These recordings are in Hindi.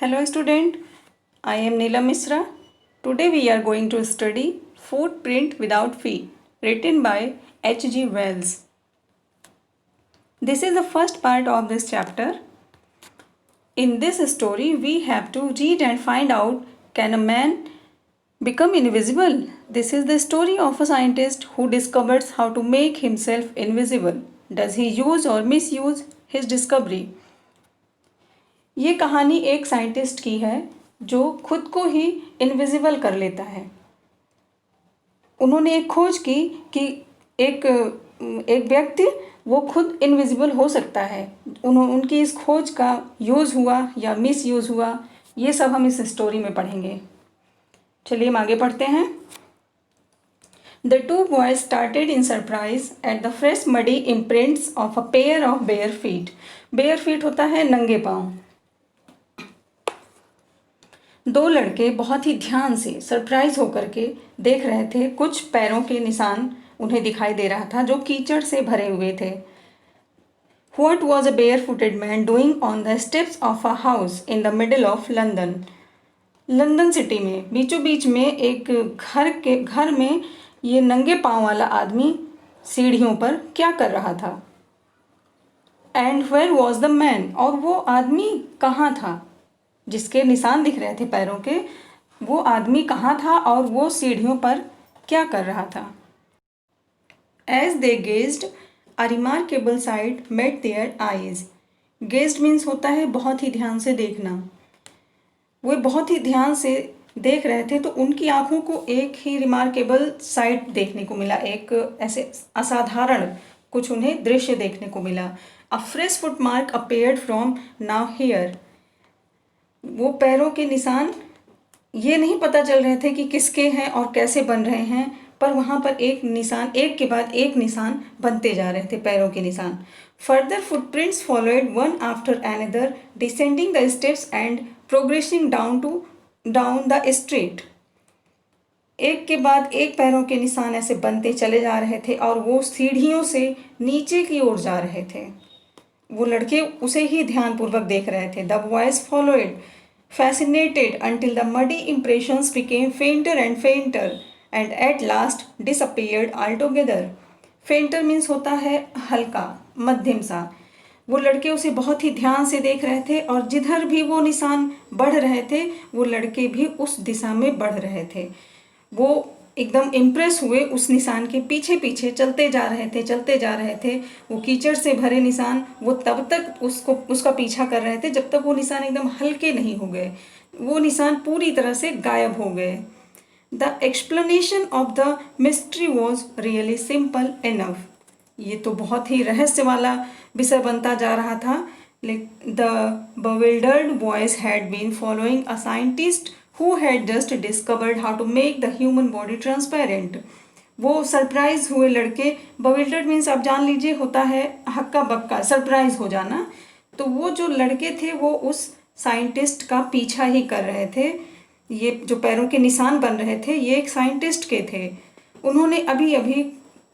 Hello student, I am Neela Misra. Today we are going to study Footprint Without Feet, written by H.G. Wells. This is the first part of this chapter. In this story we have to read and find out, can a man become invisible? This is the story of a scientist who discovers how to make himself invisible. Does he use or misuse his discovery? ये कहानी एक साइंटिस्ट की है जो खुद को ही इनविजिबल कर लेता है। उन्होंने एक खोज की कि एक व्यक्ति वो खुद इनविजिबल हो सकता है। उनकी इस खोज का यूज़ हुआ या मिस यूज़ हुआ, ये सब हम इस स्टोरी में पढ़ेंगे। चलिए हम आगे पढ़ते हैं। The two boys started in surprise at the fresh muddy imprints of a pair of bare feet. Bare feet होता है नंगे पाँव। दो लड़के बहुत ही ध्यान से सरप्राइज होकर के देख रहे थे। कुछ पैरों के निशान उन्हें दिखाई दे रहा था जो कीचड़ से भरे हुए थे। What was a barefooted man doing on the steps of a house in the middle of London? London city में बीचों बीच में एक घर में ये नंगे पाँव वाला आदमी सीढ़ियों पर क्या कर रहा था? And where was the man? और वो आदमी कहाँ था? जिसके निशान दिख रहे थे पैरों के, वो आदमी कहाँ था और वो सीढ़ियों पर क्या कर रहा था? As they gazed, a remarkable sight met their eyes. Gazed means होता है बहुत ही ध्यान से देखना। वो बहुत ही ध्यान से देख रहे थे तो उनकी आंखों को एक ही रिमार्केबल साइट देखने को मिला, एक ऐसे असाधारण कुछ उन्हें दृश्य देखने को मिला। A fresh footmark appeared from now here. वो पैरों के निशान ये नहीं पता चल रहे थे कि किसके हैं और कैसे बन रहे हैं, पर वहाँ पर एक निशान, एक के बाद एक निशान बनते जा रहे थे, पैरों के निशान। Further footprints followed one after another descending the steps and progressing down the street. एक के बाद एक पैरों के निशान ऐसे बनते चले जा रहे थे और वो सीढ़ियों से नीचे की ओर जा रहे थे। वो लड़के उसे ही ध्यानपूर्वक देख रहे थे। The voice followed fascinated until the muddy impressions became fainter and fainter and at last disappeared altogether. Fainter means होता है हल्का, मध्यम सा। वो लड़के उसे बहुत ही ध्यान से देख रहे थे और जिधर भी वो निशान बढ़ रहे थे वो लड़के भी उस दिशा में बढ़ रहे थे। वो एकदम इम्प्रेस हुए, उस निशान के पीछे पीछे चलते जा रहे थे। वो कीचड़ से भरे निशान वो तब तक उसका पीछा कर रहे थे जब तक वो निशान एकदम हल्के नहीं हो गए, वो निशान पूरी तरह से गायब हो गए। The explanation of the mystery was really simple enough. ये तो बहुत ही रहस्य वाला विषय बनता जा रहा था। The bewildered boys had been following a scientist who had just discovered how to make the human body transparent. वो सरप्राइज हुए लड़के, bewildered means आप जान लीजिए होता है हक्का बक्का, सरप्राइज हो जाना। तो वो जो लड़के थे वो उस साइंटिस्ट का पीछा ही कर रहे थे। ये जो पैरों के निशान बन रहे थे ये एक साइंटिस्ट के थे। उन्होंने अभी अभी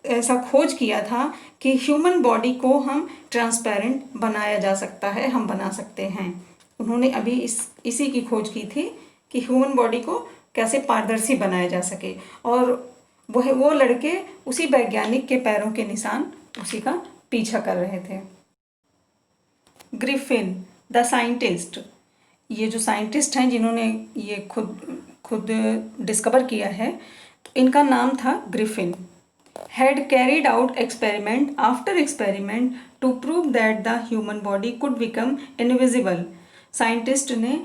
ऐसा खोज किया था कि ह्यूमन बॉडी को हम ट्रांसपेरेंट बनाया जा सकता है, हम बना सकते हैं। उन्होंने अभी इसी की खोज की थी कि ह्यूमन बॉडी को कैसे पारदर्शी बनाया जा सके, और वो लड़के उसी वैज्ञानिक के पैरों के निशान उसी का पीछा कर रहे थे। ग्रिफिन द साइंटिस्ट, ये जो साइंटिस्ट हैं जिन्होंने ये खुद डिस्कवर किया है, इनका नाम था Griffin. had carried out experiment after experiment to prove that the human body could become invisible. Scientist ने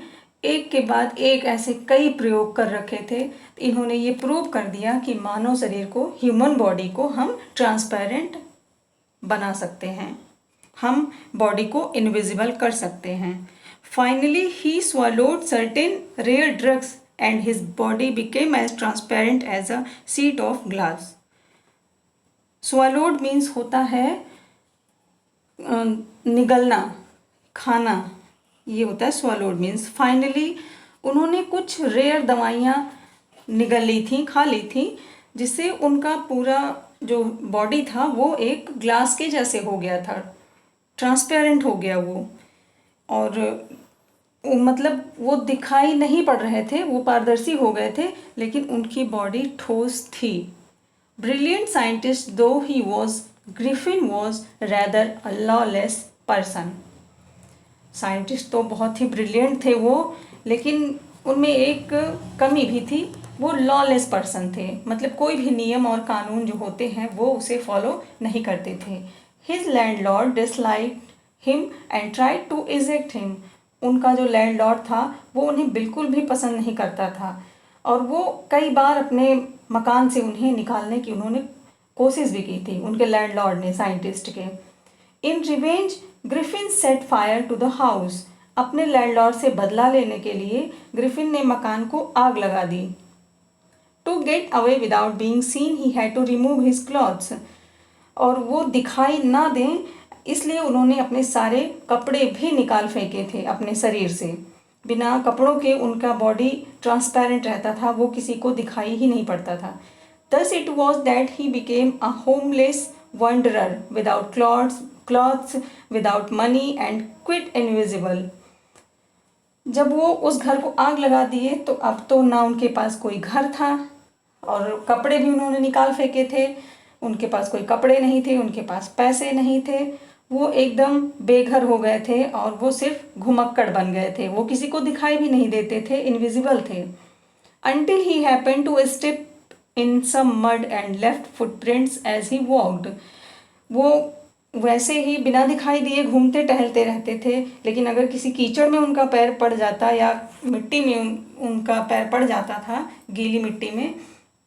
एक के बाद एक ऐसे कई प्रयोग कर रखे थे। इन्होंने ये प्रूव कर दिया कि मानव शरीर को, ह्यूमन बॉडी को हम ट्रांसपेरेंट बना सकते हैं, हम बॉडी को इनविजिबल कर सकते हैं। Finally he swallowed certain rare drugs and his body became as transparent as a sheet of glass. swallowed means होता है निगलना, खाना, ये होता है swallowed means। फाइनली उन्होंने कुछ रेयर दवाइयाँ निगल ली थी, खा ली थी, जिससे उनका पूरा जो बॉडी था वो एक ग्लास के जैसे हो गया था, ट्रांसपेरेंट हो गया वो। और मतलब वो दिखाई नहीं पड़ रहे थे, वो पारदर्शी हो गए थे, लेकिन उनकी बॉडी ठोस थी। ब्रिलियंट साइंटिस्ट दो he was, Griffin was rather a lawless person. Scientist तो बहुत ही ब्रिलियंट थे वो, लेकिन उनमें एक कमी भी थी, वो लॉलेस पर्सन थे। मतलब कोई भी नियम और कानून जो होते हैं वो उसे फॉलो नहीं करते थे। His landlord dislike him and tried to eject him. उनका जो लैंडलॉर्ड था वो उन्हें बिल्कुल भी पसंद नहीं करता था, और वो कई बार अपने मकान से उन्हें निकालने की उन्होंने कोशिश भी की थी, उनके लैंडलॉर्ड ने, साइंटिस्ट के। In revenge Griffin set fire to the house. अपने लैंडलॉर्ड से बदला लेने के लिए ग्रिफिन ने मकान को आग लगा दी। To get away without being seen he had to remove his clothes. और वो दिखाई ना दें इसलिए उन्होंने अपने सारे कपड़े भी निकाल फेंके थे अपने शरीर से। बिना कपड़ों के उनका बॉडी ट्रांसपेरेंट रहता था, वो किसी को दिखाई ही नहीं पड़ता था। Thus it was that he became a homeless wanderer without clothes, without money and quite invisible. जब वो उस घर को आग लगा दिए तो अब तो ना उनके पास कोई घर था, और कपड़े भी उन्होंने निकाल फेंके थे। उनके पास कोई कपड़े नहीं थे, उनके पास पैसे नहीं थे, वो एकदम बेघर हो गए थे, और वो सिर्फ घुमक्कड़ बन गए थे। वो किसी को दिखाई भी नहीं देते थे, इनविजिबल थे। Until he happened to step in some mud and left footprints as he walked. वो वैसे ही बिना दिखाई दिए घूमते टहलते रहते थे, लेकिन अगर किसी कीचड़ में उनका पैर पड़ जाता या मिट्टी में उनका पैर पड़ जाता था, गीली मिट्टी में,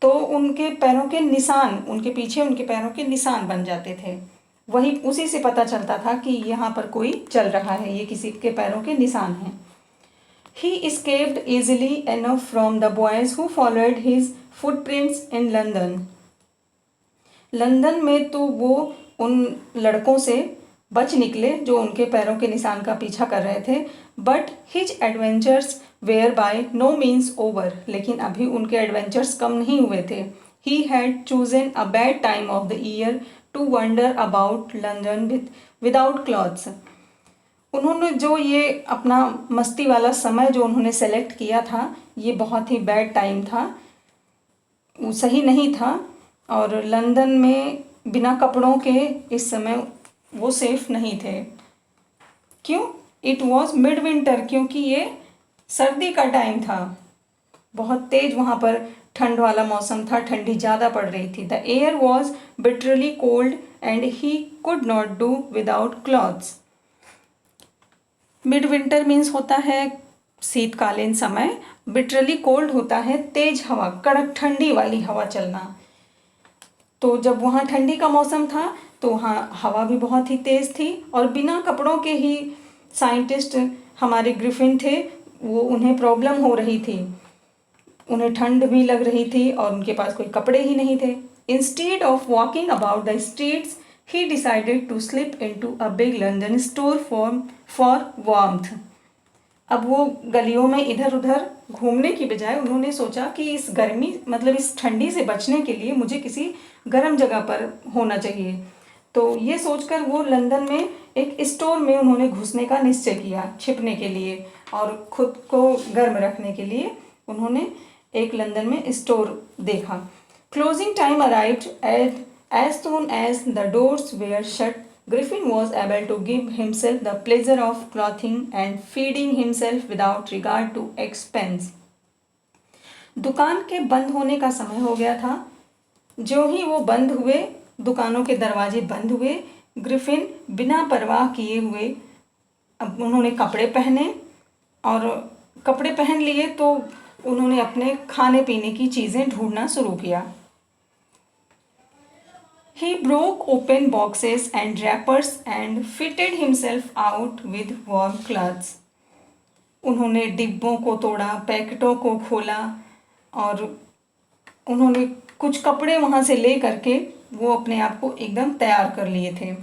तो उनके पैरों के निशान, उनके पीछे उनके पैरों के निशान बन जाते थे। वही उसी से पता चलता था कि यहाँ पर कोई चल रहा है, ये किसी के पैरों के निशान हैं। He escaped easily enough from the boys who followed his footprints in London. London में तो वो उन लड़कों से बच निकले जो उनके पैरों के निशान का पीछा कर रहे थे। But his adventures were by no means over. लेकिन अभी उनके एडवेंचर्स कम नहीं हुए थे। He had chosen a bad time of the year to wander about London without clothes. उन्होंने जो ये अपना मस्ती वाला समय जो उन्होंने सेलेक्ट किया था, ये बहुत ही बैड टाइम था, वो सही नहीं था। और लंदन में बिना कपड़ों के इस समय वो सेफ नहीं थे। क्यों? इट वॉज मिड विंटर, क्योंकि ये सर्दी का टाइम था, बहुत तेज वहाँ पर ठंड वाला मौसम था, ठंडी ज़्यादा पड़ रही थी। The air was bitterly cold and he could not do without clothes. Mid winter means होता है शीतकालीन समय, बिटरली कोल्ड होता है तेज हवा, कड़क ठंडी वाली हवा चलना। तो जब वहाँ ठंडी का मौसम था तो वहाँ हवा भी बहुत ही तेज़ थी, और बिना कपड़ों के ही साइंटिस्ट हमारे ग्रिफिन थे, वो उन्हें प्रॉब्लम हो रही थी, उन्हें ठंड भी लग रही थी और उनके पास कोई कपड़े ही नहीं थे। Instead of walking about the streets he decided to slip into a big London store for warmth. अब वो गलियों में इधर उधर घूमने की बजाय उन्होंने सोचा कि इस गर्मी, मतलब इस ठंडी से बचने के लिए मुझे किसी गर्म जगह पर होना चाहिए। तो ये सोचकर वो लंदन में एक स्टोर में उन्होंने घुसने का निश्चय किया, छिपने के लिए और खुद को गर्म रखने के लिए उन्होंने एक लंदन में स्टोर देखा। Closing time arrived at as soon as the doors were shut. Griffin was able to give himself the pleasure of clothing and feeding himself without regard to expense. दुकान के बंद होने का समय हो गया था। जो ही वो बंद हुए, दुकानों के दरवाजे बंद हुए, ग्रिफिन बिना परवाह किए हुए अब उन्होंने कपड़े पहने, और कपड़े पहन लिए तो उन्होंने अपने खाने पीने की चीज़ें ढूंढना शुरू किया। He broke open boxes and wrappers and fitted himself out with warm clothes. उन्होंने डिब्बों को तोड़ा, पैकेटों को खोला, और उन्होंने कुछ कपड़े वहाँ से ले करके वो अपने आप को एकदम तैयार कर लिए थे।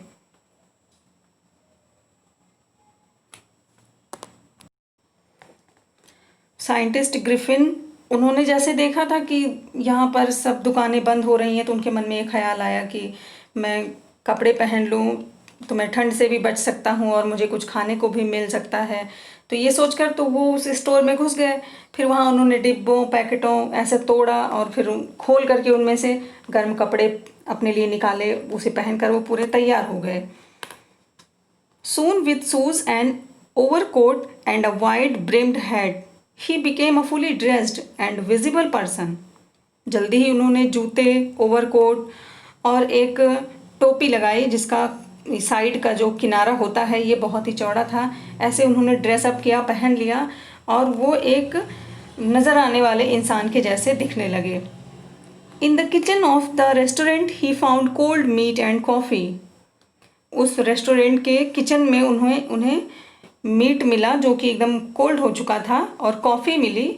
साइंटिस्ट ग्रिफिन, उन्होंने जैसे देखा था कि यहाँ पर सब दुकानें बंद हो रही हैं, तो उनके मन में ये ख्याल आया कि मैं कपड़े पहन लूँ, तो मैं ठंड से भी बच सकता हूँ और मुझे कुछ खाने को भी मिल सकता है। तो ये सोचकर तो वो उस स्टोर में घुस गए। फिर वहाँ उन्होंने डिब्बों पैकेटों ऐसे तोड़ा और फिर खोल करके उनमें से गर्म कपड़े अपने लिए निकाले, उसे पहनकर वो पूरे तैयार हो गए। Soon with shoes and overcoat and a wide brimmed hat, he became a fully dressed and visible person. जल्दी ही उन्होंने जूते, ओवरकोट और एक टोपी लगाई जिसका साइड का जो किनारा होता है ये बहुत ही चौड़ा था। ऐसे उन्होंने ड्रेसअप किया, पहन लिया और वो एक नज़र आने वाले इंसान के जैसे दिखने लगे। In the kitchen of the restaurant he found cold meat and coffee. उस रेस्टोरेंट के किचन में उन्हें मीट मिला जो कि एकदम कोल्ड हो चुका था और कॉफ़ी मिली,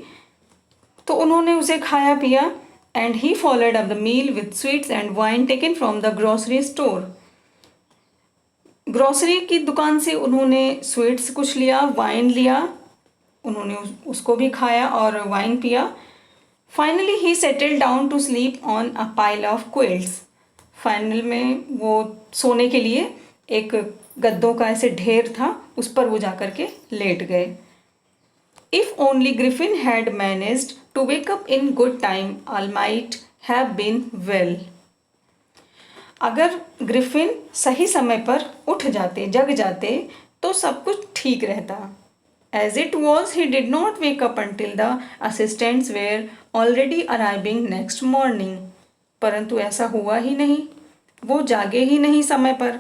तो उन्होंने उसे खाया पिया। And he followed up the meal with sweets and wine taken from the grocery store. Grocery की दुकान से उन्होंने स्वीट्स कुछ लिया, वाइन लिया, उन्होंने उसको भी खाया और वाइन पिया। Finally he settle down to sleep on a pile of quilts. Final में वो सोने के लिए एक गद्दों का ऐसे ढेर था, उस पर वो जाकर के लेट गए। If only Griffin had managed to wake up in good time, all might have been well. अगर ग्रिफिन सही समय पर उठ जाते, जग जाते, तो सब कुछ ठीक रहता। As it was, he did not wake up until the assistants were already arriving next morning. परंतु ऐसा हुआ ही नहीं, वो जागे ही नहीं समय पर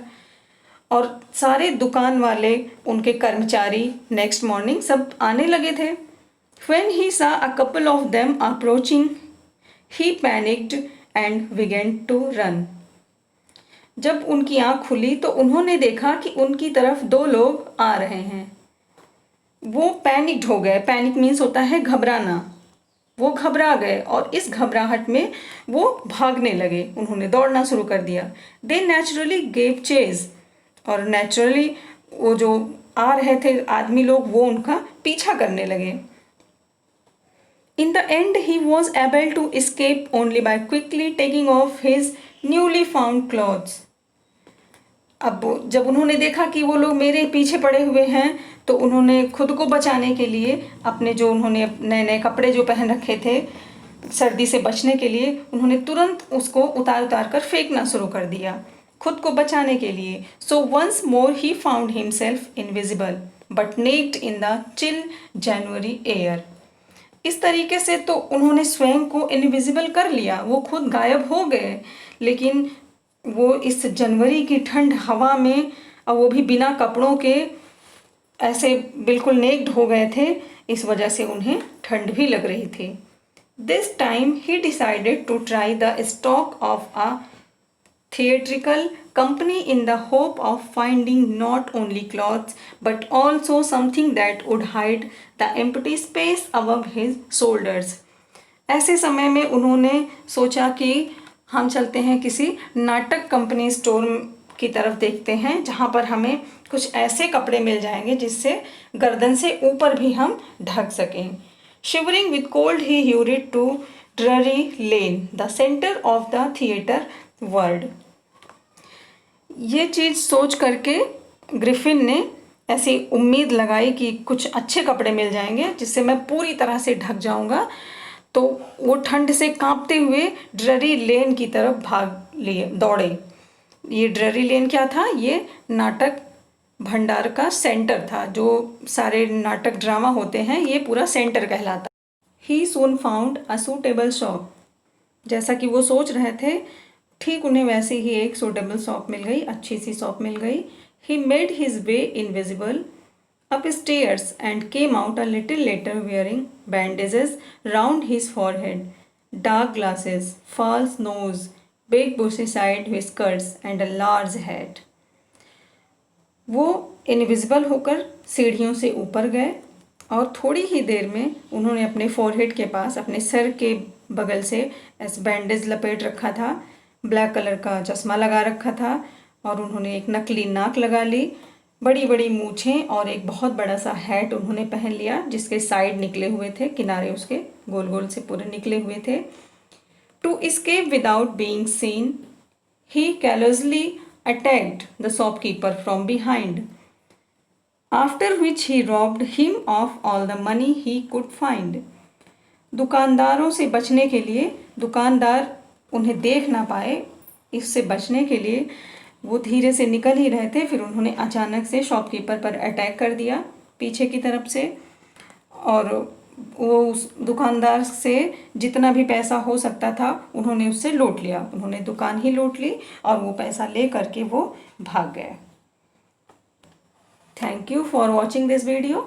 और सारे दुकान वाले, उनके कर्मचारी नेक्स्ट मॉर्निंग सब आने लगे थे। When he saw a couple of them approaching, he panicked and began to run. जब उनकी आँख खुली तो उन्होंने देखा कि उनकी तरफ दो लोग आ रहे हैं। वो पैनिक्ड हो गए। पैनिक मीन्स होता है घबराना। वो घबरा गए और इस घबराहट में वो भागने लगे, उन्होंने दौड़ना शुरू कर दिया। दे नेचुरली गेव चेज, और नेचुरली वो जो आ रहे थे आदमी लोग वो उनका पीछा करने लगे। In the end he was able to escape only by quickly taking off his newly found clothes. अब जब उन्होंने देखा कि वो लोग मेरे पीछे पड़े हुए हैं तो उन्होंने खुद को बचाने के लिए अपने जो उन्होंने नए नए कपड़े जो पहन रखे थे सर्दी से बचने के लिए, उन्होंने तुरंत उसको उतार उतार कर फेंकना शुरू कर दिया खुद को बचाने के लिए। So once more he found himself invisible but naked in the chill January air. इस तरीके से तो उन्होंने स्वयं को इनविजिबल कर लिया, वो खुद गायब हो गए, लेकिन वो इस जनवरी की ठंड हवा में और वो भी बिना कपड़ों के ऐसे बिल्कुल नेक्ड हो गए थे। इस वजह से उन्हें ठंड भी लग रही थी। This time he decided to try the stock of a theatrical company in the hope of finding not only clothes but also something that would hide the empty space above his shoulders. ऐसे समय में उन्होंने सोचा कि हम चलते हैं किसी नाटक कंपनी स्टोर की तरफ देखते हैं जहाँ पर हमें कुछ ऐसे कपड़े मिल जाएंगे जिससे गर्दन से ऊपर भी हम ढक सकें। Shivering with cold he hurried to Drury Lane, the center of the theatre world. ये चीज़ सोच करके ग्रिफिन ने ऐसी उम्मीद लगाई कि कुछ अच्छे कपड़े मिल जाएंगे जिससे मैं पूरी तरह से ढक जाऊंगा, तो वो ठंड से कांपते हुए ड्ररी लेन की तरफ भाग लिए दौड़े। ये ड्ररी लेन क्या था? ये नाटक भंडार का सेंटर था, जो सारे नाटक ड्रामा होते हैं ये पूरा सेंटर कहलाता। ही सून फाउंड अ सूटेबल शॉप। जैसा कि वो सोच रहे थे ठीक उन्हें वैसे ही एक सूटेबल शॉप मिल गई, अच्छी सी शॉप मिल गई। He made his way invisible upstairs and came out a little later wearing bandages round his forehead, dark glasses, false nose, big bushy side whiskers and a large hat. वो इनविजिबल होकर सीढ़ियों से ऊपर गए और थोड़ी ही देर में उन्होंने अपने फॉरहेड के पास अपने सर के बगल से ऐसे बैंडेज लपेट रखा था, ब्लैक कलर का चश्मा लगा रखा था और उन्होंने एक नकली नाक लगा ली, बड़ी बड़ी मूछें और एक बहुत बड़ा सा हैट उन्होंने पहन लिया जिसके साइड निकले हुए थे, किनारे उसके गोल गोल से पूरे निकले हुए थे। To escape without being seen, he callously attacked the shopkeeper from behind, after which he robbed him of all the money he could find. दुकानदारों से बचने के लिए, दुकानदार उन्हें देख ना पाए, इससे बचने के लिए वो धीरे से निकल ही रहे थे, फिर उन्होंने अचानक से शॉपकीपर पर अटैक कर दिया पीछे की तरफ से, और वो उस दुकानदार से जितना भी पैसा हो सकता था उन्होंने उससे लूट लिया। उन्होंने दुकान ही लूट ली और वो पैसा ले करके वो भाग गए। Thank you for watching this video.